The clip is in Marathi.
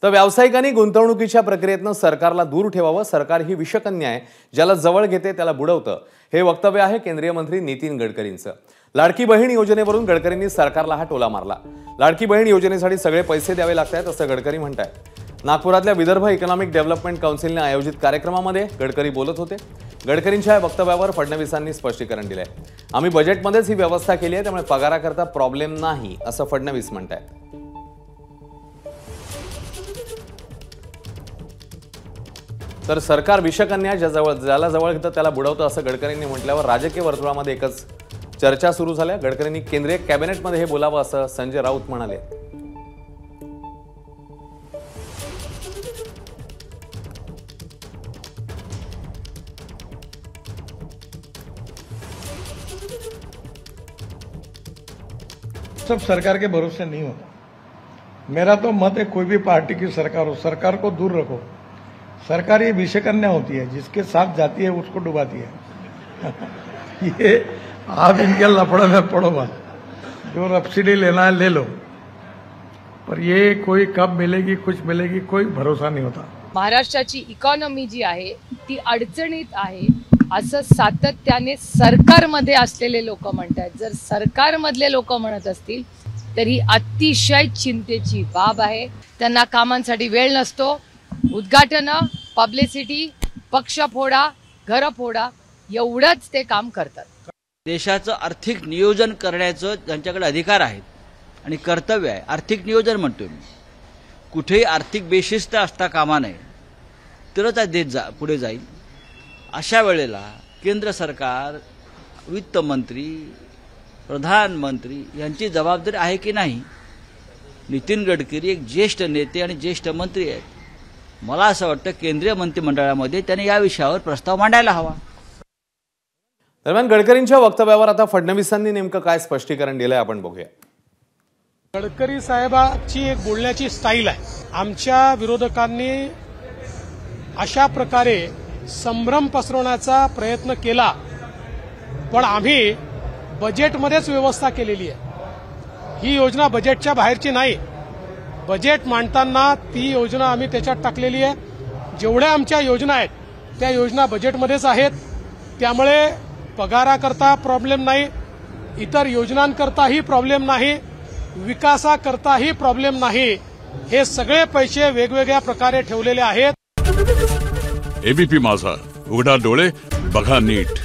तर व्यावसायिकांनी गुंतवणुकीच्या प्रक्रियेतनं सरकारला दूर ठेवावं। सरकार ही विषकन्या आहे, ज्याला जवळ घेते त्याला बुडवतं, हे वक्तव्य आहे केंद्रीय मंत्री नितीन गडकरींचं। लाडकी बहीण योजनेवरून गडकरींनी सरकारला हा टोला मारला। लाडकी बहीण योजनेसाठी सगळे पैसे द्यावे लागतात असं गडकरी म्हणतात। नागपुरातल्या विदर्भ इकॉनॉमिक डेव्हलपमेंट काउन्सिलने आयोजित कार्यक्रमामध्ये गडकरी बोलत होते। गडकरींच्या वक्तव्यावर फडणवीसांनी स्पष्टीकरण दिलंय। आम्ही बजेटमध्येच ही व्यवस्था केली आहे, त्यामुळे पगाराकरता प्रॉब्लेम नाही असं फडणवीस म्हणतात। तर सरकार विषकन्या ज्याला जवळ घेतं त्याला बुडवतं असं गडकरींनी म्हटल्यावर राजकीय वर्तुळामध्ये एकच चर्चा सुरू झाल्या। गडकरींनी केंद्रीय कॅबिनेटमध्ये हे बोलावं असं संजय राऊत म्हणाले। सब सरकार के भरोसे नहीं होता। मेरा तो मत है, कोई भी पार्टी की सरकार हो, सरकार को दूर रखो। सरकार ये विषकन्या होती है, जिसके साथ जाती है उसको डुबाती है। ये आप इनके लफड़े में पड़ो मत, जो सब्सिडी लेना है ले लो, पर ये कोई कब मिलेगी कुछ मिलेगी कोई भरोसा नहीं होता। महाराष्ट्राची इकॉनॉमी जी आहे ती अडचणीत आहे असं सातत्याने सरकारमध्ये असलेले लोक म्हणतात। जर सरकारमधले लोक म्हणत असतील तर ही अतिशय चिंतेची बाब आहे। त्यांना कामांसाठी वेळ नसतो। उद्घाटन, पब्लिसिटी, पक्ष फोडा, घर फोडा एवढंच ते काम करतात। देशाचं आर्थिक नियोजन करण्याचं त्यांच्याकडे अधिकार आहेत आणि कर्तव्य आहे। आर्थिक नियोजन म्हणतोय मी, कुठेही आर्थिक बेशिस्त असता कामा नये, तरच देश पुढे जाईल। अशा वेळेला केंद्र सरकार, वित्त मंत्री, प्रधानमंत्री यांची जबाबदारी आहे की नाही? नितीन गडकरी एक ज्येष्ठ नेते आणि ज्येष्ठ मंत्री आहेत। मला असं वाटतं केंद्रीय मंत्रिमंडळामध्ये त्यांनी या विषयावर प्रस्ताव मांडायला हवा। दरम्यान गडकरींच्या वक्तव्यावर आता फडणवीसांनी नेमकं काय स्पष्टीकरण दिलंय आपण बघूया। गडकरी साहेबांची एक बोलण्याची स्टाईल आहे। आमच्या विरोधकांनी अशा प्रकारे संभ्रम पसरवण्याचा प्रयत्न केला, पण आम्ही बजेटमध्येच व्यवस्था केलेली आहे। ही योजना बजेटच्या बाहेरची नाही। बजेट मांडताना ती योजना आम्ही त्याच्यात टाकलेली आहे। जेवढ्या आमच्या योजना आहेत त्या योजना बजेटमध्येच आहेत। त्यामुळे पगाराकरता प्रॉब्लेम नाही, इतर योजनांकरताही प्रॉब्लेम नाही, विकासाकरताही प्रॉब्लेम नाही। हे सगळे पैसे वेगवेगळ्या प्रकारे ठेवलेले आहेत। एबीपी माझा, उघडा डोळे बघा नीट।